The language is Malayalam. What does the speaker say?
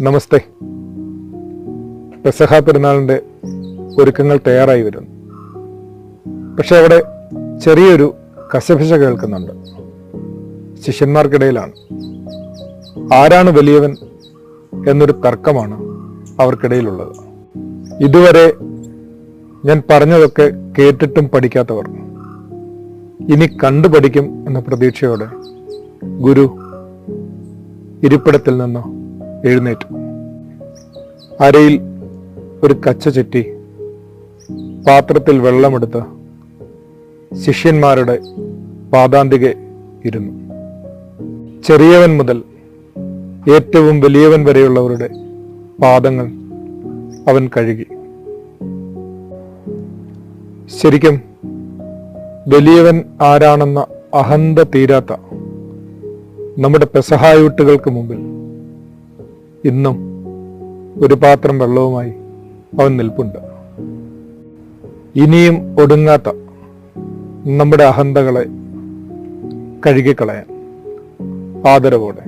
നമസ്തേ. പെസഹ പെരുന്നാളിൻ്റെ ഒരുക്കങ്ങൾ തയ്യാറായി വരുന്നു. പക്ഷെ അവിടെ ചെറിയൊരു കശപിശ കേൾക്കുന്നുണ്ട്. ശിഷ്യന്മാർക്കിടയിലാണ്. ആരാണ് വലിയവൻ എന്നൊരു തർക്കമാണ് അവർക്കിടയിലുള്ളത്. ഇതുവരെ ഞാൻ പറഞ്ഞതൊക്കെ കേട്ടിട്ടും പഠിക്കാത്തവർ ഇനി കണ്ടു പഠിക്കും എന്ന പ്രതീക്ഷയോടെ ഗുരു ഇരിപ്പിടത്തിൽ നിന്ന് എഴുന്നേറ്റു. അരയിൽ ഒരു കച്ച ചുറ്റി പാത്രത്തിൽ വെള്ളമെടുത്ത് ശിഷ്യന്മാരുടെ പാദാന്തികെ ഇരുന്നു. ചെറിയവൻ മുതൽ ഏറ്റവും വലിയവൻ വരെയുള്ളവരുടെ പാദങ്ങൾ അവൻ കഴുകി. ശരിക്കും വലിയവൻ ആരാണെന്ന അഹന്ത തീരാത്ത നമ്മുടെ പെസഹായൂട്ടുകൾക്ക് മുമ്പിൽ ഇന്നും ഒരു പാത്രം വെള്ളവുമായി അവൻ നിൽപ്പുണ്ട്. ഇനിയും ഒടുങ്ങാത്ത നമ്മുടെ അഹന്തകളെ കഴുകിക്കളയാൻ ആദരവോടെ